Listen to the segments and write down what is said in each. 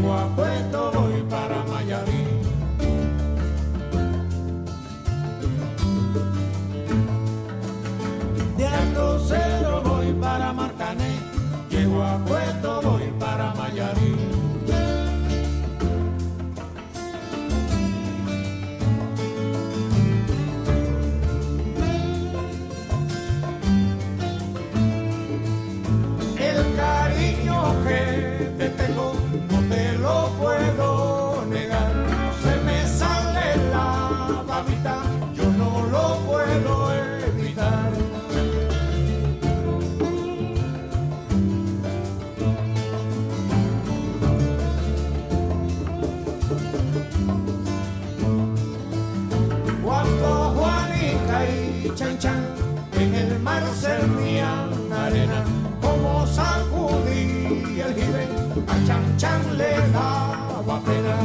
llego a Puerto, voy para Mayarí. De Alto Cero voy para Marcané, llego a Puerto, voy para Mayarí. El cariño que te tengo no te lo puedo negar, se me sale la babita, yo no lo puedo evitar. Cuando Juanica y Chan Chan en el mar servían arena, como sacudí el jibe, a Chan Chan le daba pena.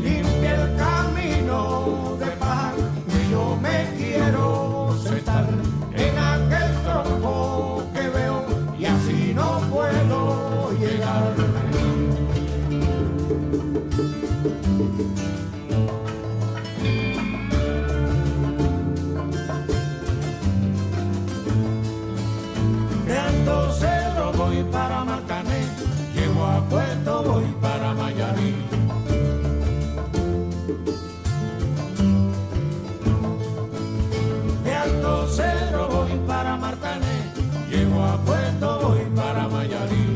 Limpia el camino de paz, que yo me quiero sentar en aquel tronco que veo y así no puedo llegar. De Alto Cero voy para Marcané, llego a Puerto, voy para Mayarí. De Alto Cero voy para Marcané, llego a Puerto, voy para Mayarí.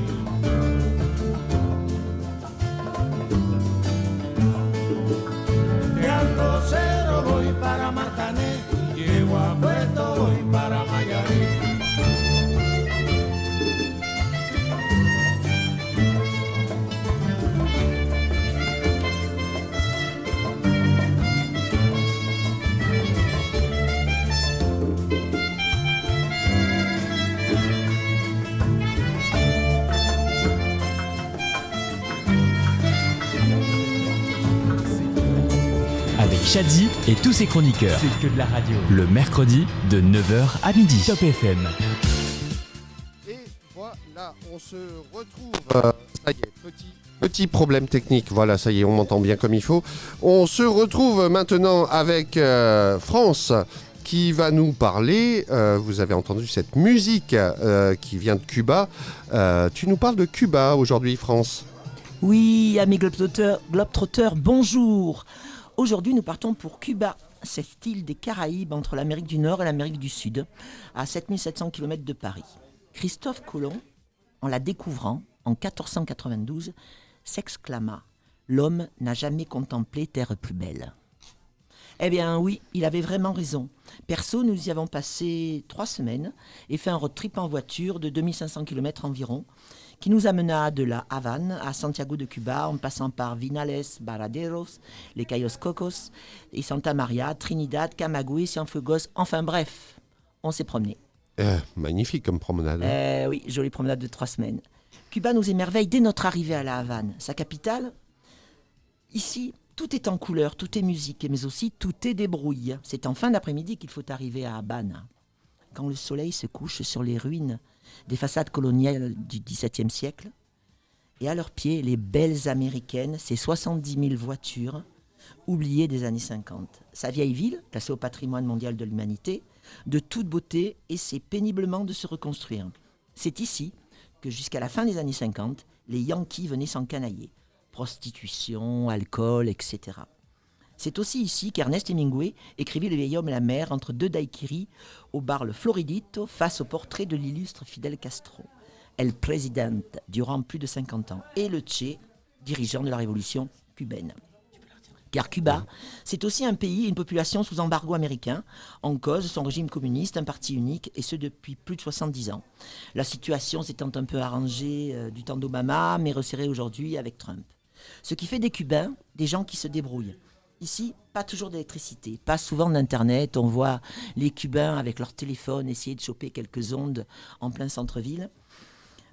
De Alto Cero voy para Marcané, llego a Puerto, voy para Mayarí. Avec Shadi et tous ses chroniqueurs. C'est que de la radio. Le mercredi de 9h à midi. Top FM. Et voilà, on se retrouve. Ça y est, petit problème technique. Voilà, ça y est, on m'entend bien comme il faut. On se retrouve maintenant avec France qui va nous parler. Vous avez entendu cette musique qui vient de Cuba. Tu nous parles de Cuba aujourd'hui, France. Oui, amis globetrotters, bonjour. Aujourd'hui, nous partons pour Cuba, cette île des Caraïbes entre l'Amérique du Nord et l'Amérique du Sud, à 7700 km de Paris. Christophe Colomb, en la découvrant en 1492, s'exclama « L'homme n'a jamais contemplé terre plus belle ». Eh bien oui, il avait vraiment raison. Perso, nous y avons passé 3 semaines et fait un road trip en voiture de 2500 km environ, qui nous amena de la Havane à Santiago de Cuba en passant par Vinales, Baraderos, les Cayos Cocos et Santa Maria, Trinidad, Camagüey, Cienfuegos, enfin bref, on s'est promené. Magnifique comme promenade. Oui, jolie promenade de 3 semaines. Cuba nous émerveille dès notre arrivée à la Havane, sa capitale. Ici, tout est en couleur, tout est musique, mais aussi tout est débrouille. C'est en fin d'après-midi qu'il faut arriver à Habana. Quand le soleil se couche sur les ruines des façades coloniales du XVIIe siècle, et à leurs pieds, les belles américaines, ces 70 000 voitures oubliées des années 50. Sa vieille ville, classée au patrimoine mondial de l'humanité, de toute beauté, essaie péniblement de se reconstruire. C'est ici que jusqu'à la fin des années 50, les Yankees venaient s'encanailler. Prostitution, alcool, etc. C'est aussi ici qu'Ernest Hemingway écrivit Le vieil homme et la mer entre 2 daiquiris au bar Le Floridito face au portrait de l'illustre Fidel Castro, El Presidente, durant plus de 50 ans, et le Che, dirigeant de la révolution cubaine. Car Cuba, c'est aussi un pays et une population sous embargo américain, en cause son régime communiste, un parti unique, et ce depuis plus de 70 ans. La situation s'étant un peu arrangée du temps d'Obama, mais resserrée aujourd'hui avec Trump. Ce qui fait des Cubains des gens qui se débrouillent. Ici, pas toujours d'électricité, pas souvent d'internet. On voit les Cubains avec leur téléphone essayer de choper quelques ondes en plein centre-ville.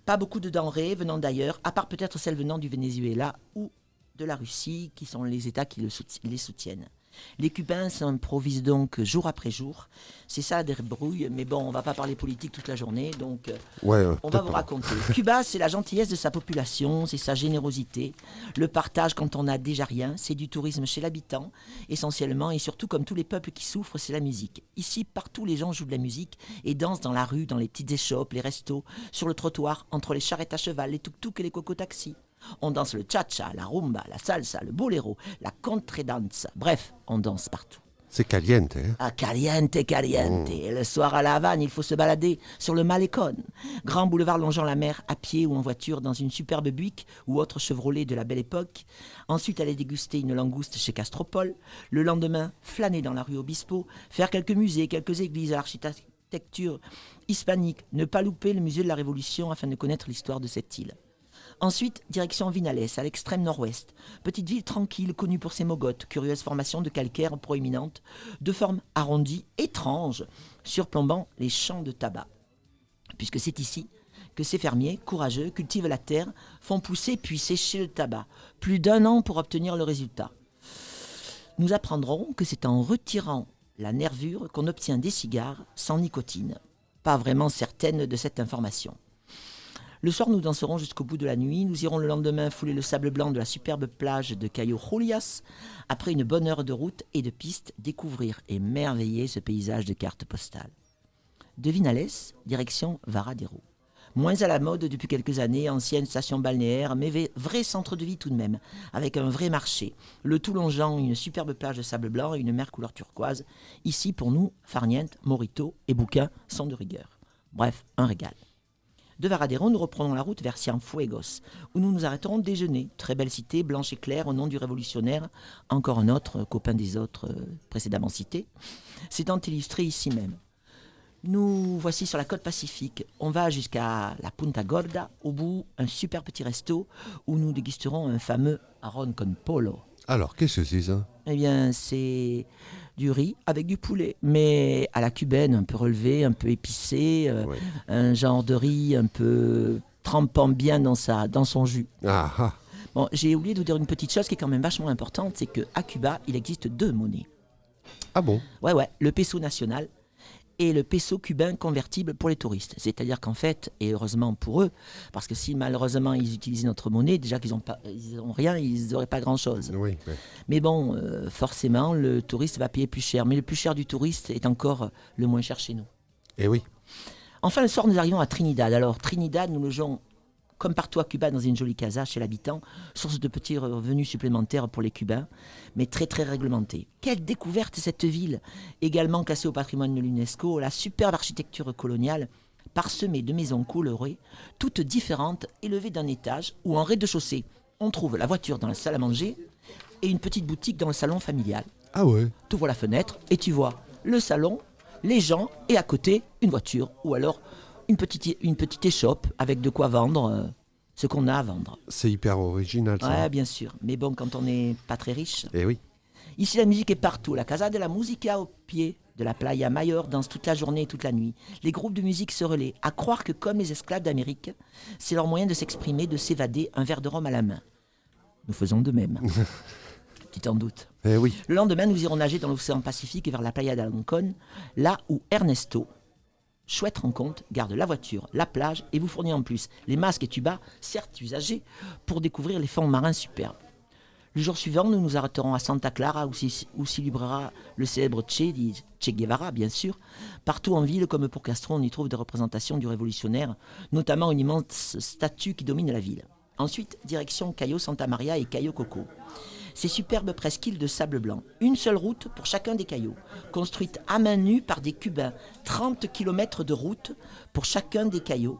Pas beaucoup de denrées venant d'ailleurs, à part peut-être celles venant du Venezuela ou de la Russie, qui sont les États qui les soutiennent. Les Cubains s'improvisent donc jour après jour. C'est ça des brouilles, mais bon, on va pas parler politique toute la journée, donc on va vous raconter. Cuba, c'est la gentillesse de sa population, c'est sa générosité, le partage quand on n'a déjà rien, c'est du tourisme chez l'habitant, essentiellement, et surtout, comme tous les peuples qui souffrent, c'est la musique. Ici, partout, les gens jouent de la musique et dansent dans la rue, dans les petites échoppes, les restos, sur le trottoir, entre les charrettes à cheval, les tuk-tuk et les cocotaxis. On danse le cha-cha, la rumba, la salsa, le boléro, la contredanza. Bref, on danse partout. C'est caliente, hein? Ah, caliente, caliente. Et le soir à La Havane, il faut se balader sur le Malecón. Grand boulevard longeant la mer, à pied ou en voiture, dans une superbe Buick ou autre Chevrolet de la belle époque. Ensuite, aller déguster une langouste chez Castropol. Le lendemain, flâner dans la rue Obispo, faire quelques musées, quelques églises à l'architecture hispanique. Ne pas louper le musée de la Révolution afin de connaître l'histoire de cette île. Ensuite, direction Vinales, à l'extrême nord-ouest. Petite ville tranquille, connue pour ses mogotes, curieuse formation de calcaire proéminente, de forme arrondie, étrange, surplombant les champs de tabac. Puisque c'est ici que ces fermiers, courageux, cultivent la terre, font pousser puis sécher le tabac. Plus d'1 an pour obtenir le résultat. Nous apprendrons que c'est en retirant la nervure qu'on obtient des cigares sans nicotine. Pas vraiment certaine de cette information. Le soir, nous danserons jusqu'au bout de la nuit. Nous irons le lendemain fouler le sable blanc de la superbe plage de Cayo Julias. Après une bonne heure de route et de piste, découvrir et merveiller ce paysage de cartes postales. De Vinales, direction Varadero. Moins à la mode depuis quelques années, ancienne station balnéaire, mais vrai centre de vie tout de même, avec un vrai marché. Le tout longeant une superbe plage de sable blanc et une mer couleur turquoise. Ici, pour nous, farniente, morito et bouquins sont de rigueur. Bref, un régal. De Varadero, nous reprenons la route vers Cienfuegos, où nous nous arrêterons déjeuner. Très belle cité, blanche et claire, au nom du révolutionnaire. Encore un autre, copain des autres précédemment cités. C'est tant illustré ici même. Nous voici sur la côte pacifique. On va jusqu'à la Punta Gorda, au bout, un super petit resto, où nous dégusterons un fameux arroz con polo. Alors, qu'est-ce que c'est ça? Eh bien, c'est du riz avec du poulet, mais à la cubaine, un peu relevé, un peu épicé, Ouais. un genre de riz un peu trempant bien dans son jus. Ah, ah. Bon, j'ai oublié de vous dire une petite chose qui est quand même vachement importante, c'est qu'à Cuba, il existe 2 monnaies. Ah bon? Ouais, le peso national et le peso cubain convertible pour les touristes. C'est-à-dire qu'en fait, et heureusement pour eux, parce que si malheureusement ils utilisaient notre monnaie, déjà qu'ils n'ont rien, ils n'auraient pas grand-chose. Oui. Mais bon, forcément, le touriste va payer plus cher. Mais le plus cher du touriste est encore le moins cher chez nous. Eh oui. Enfin, le soir, nous arrivons à Trinidad. Alors, Trinidad, nous logeons, comme partout à Cuba, dans une jolie casa chez l'habitant, source de petits revenus supplémentaires pour les Cubains, mais très très réglementés. Quelle découverte cette ville, également classée au patrimoine de l'UNESCO, la superbe architecture coloniale, parsemée de maisons colorées, toutes différentes, élevées d'un étage, ou en rez-de-chaussée. On trouve la voiture dans la salle à manger et une petite boutique dans le salon familial. Ah ouais. Tu vois la fenêtre et tu vois le salon, les gens et à côté une voiture ou alors une petite échoppe avec de quoi vendre ce qu'on a à vendre. C'est hyper original, ça. Ouais, bien sûr. Mais bon, quand on n'est pas très riche. Eh oui. Ici, la musique est partout. La Casa de la Música au pied de la Playa Mayor danse toute la journée et toute la nuit. Les groupes de musique se relaient. À croire que, comme les esclaves d'Amérique, c'est leur moyen de s'exprimer, de s'évader, un verre de rhum à la main. Nous faisons de même. Tu t'en doutes. Eh oui. Le lendemain, nous irons nager dans l'océan Pacifique vers la Playa d'Ancón, là où Ernesto, chouette rencontre, garde la voiture, la plage et vous fournit en plus les masques et tubas, certes usagés, pour découvrir les fonds marins superbes. Le jour suivant, nous nous arrêterons à Santa Clara où s'y librera le célèbre dit Che Guevara, bien sûr. Partout en ville, comme pour Castro, on y trouve des représentations du révolutionnaire, notamment une immense statue qui domine la ville. Ensuite, direction Cayo Santa Maria et Cayo Coco. Ces superbes presqu'îles de sable blanc. Une seule route pour chacun des caillots, construite à main nue par des Cubains. 30 km de route pour chacun des caillots.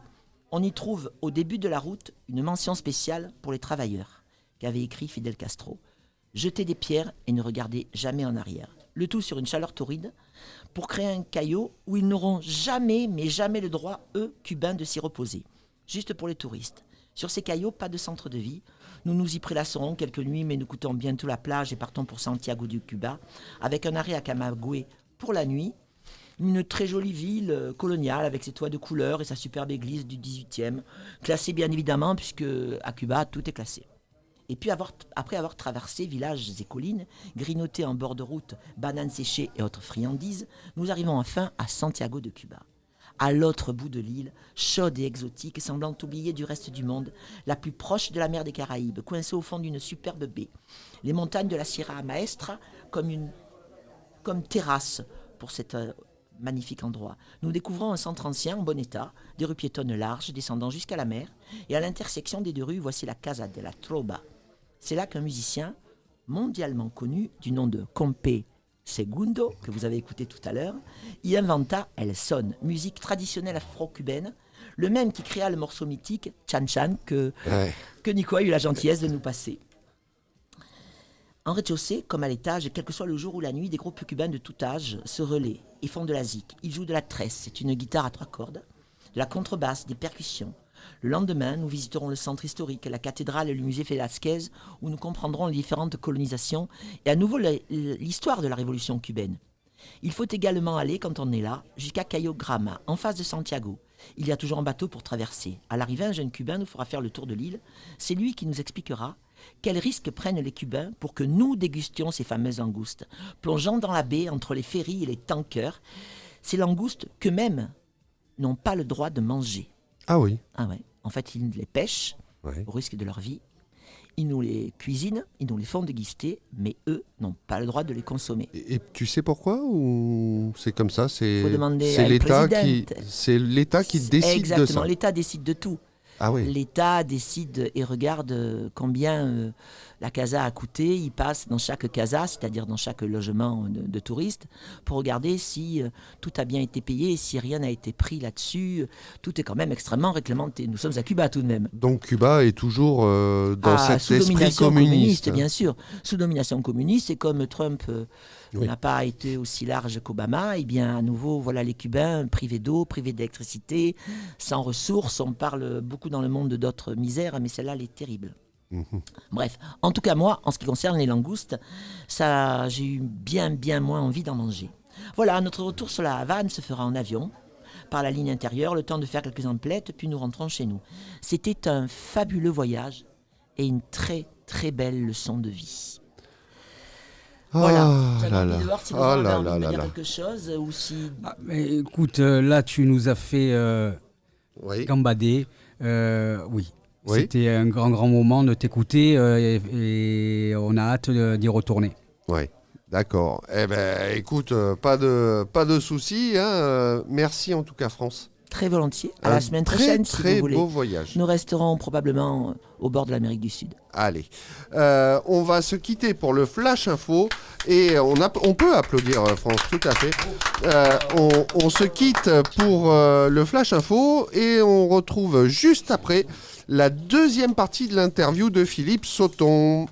On y trouve au début de la route une mention spéciale pour les travailleurs, qu'avait écrit Fidel Castro. Jetez des pierres et ne regardez jamais en arrière. Le tout sur une chaleur torride pour créer un caillot où ils n'auront jamais, mais jamais le droit, eux, Cubains, de s'y reposer. Juste pour les touristes. Sur ces caillots, pas de centre de vie. Nous nous y prélasserons quelques nuits, mais nous quittons bientôt la plage et partons pour Santiago du Cuba, avec un arrêt à Camagüey pour la nuit. Une très jolie ville coloniale avec ses toits de couleur et sa superbe église du 18e, classée bien évidemment, puisque à Cuba, tout est classé. Et puis après avoir traversé villages et collines, grignoté en bord de route, bananes séchées et autres friandises, nous arrivons enfin à Santiago de Cuba. À l'autre bout de l'île, chaude et exotique, semblant oubliée du reste du monde, la plus proche de la mer des Caraïbes, coincée au fond d'une superbe baie. Les montagnes de la Sierra Maestra comme terrasse pour cet magnifique endroit. Nous découvrons un centre ancien en bon état, des rues piétonnes larges descendant jusqu'à la mer, et à l'intersection des deux rues, voici la Casa de la Trova. C'est là qu'un musicien mondialement connu du nom de Compe Segundo, que vous avez écouté tout à l'heure, y inventa El Son, musique traditionnelle afro-cubaine, le même qui créa le morceau mythique Chan Chan que Nico a eu la gentillesse de nous passer. En rez-de-chaussée, comme à l'étage, quel que soit le jour ou la nuit, des groupes cubains de tout âge se relaient et font de la zik. Ils jouent de la tresse, c'est une guitare à 3 cordes, de la contrebasse, des percussions. Le lendemain, nous visiterons le centre historique, la cathédrale et le musée Velázquez, où nous comprendrons les différentes colonisations et à nouveau l'histoire de la révolution cubaine. Il faut également aller, quand on est là, jusqu'à Cayo Grama, en face de Santiago. Il y a toujours un bateau pour traverser. À l'arrivée, un jeune Cubain nous fera faire le tour de l'île. C'est lui qui nous expliquera quels risques prennent les Cubains pour que nous dégustions ces fameuses langoustes, plongeant dans la baie entre les ferries et les tankers. Ces langoustes qu'eux-mêmes n'ont pas le droit de manger. Ah oui. Ah ouais. En fait, ils les pêchent au risque de leur vie. Ils nous les cuisinent, ils nous les font déguster, mais eux n'ont pas le droit de les consommer. Et tu sais pourquoi ou c'est comme ça? Faut demander c'est à l'État c'est l'État qui décide exactement, de ça. L'État décide de tout. Ah oui. L'État décide et regarde combien la casa a coûté. Il passe dans chaque casa, c'est-à-dire dans chaque logement de touristes, pour regarder si tout a bien été payé et si rien n'a été pris là-dessus. Tout est quand même extrêmement réglementé. Nous sommes à Cuba tout de même. Donc Cuba est toujours dans cet sous esprit domination communiste. bien sûr. Sous domination communiste, et comme Trump n'a pas été aussi large qu'Obama, eh bien à nouveau, voilà les Cubains privés d'eau, privés d'électricité, sans ressources. On parle beaucoup dans le monde d'autres misères, mais celle-là, elle est terrible. Bref, en tout cas moi, en ce qui concerne les langoustes, j'ai eu bien moins envie d'en manger. Voilà, notre retour sur la Havane se fera en avion, par la ligne intérieure, le temps de faire quelques emplettes, puis nous rentrons chez nous. C'était un fabuleux voyage et une très très belle leçon de vie. Voilà, j'avais envie de voir si vous avez envie de me dire quelque chose ou si... Ah, mais écoute, là tu nous as fait gambader. Oui. C'était un grand moment de t'écouter et on a hâte d'y retourner. Oui, d'accord. Eh ben, écoute, pas de soucis. Hein. Merci en tout cas, France. Très volontiers. À la semaine prochaine, si vous voulez. Très beau voyage. Nous resterons probablement au bord de l'Amérique du Sud. Allez, on va se quitter pour le Flash Info et on peut applaudir France, tout à fait. On se quitte pour le Flash Info et on retrouve juste après la deuxième partie de l'interview de Philippe Sauton.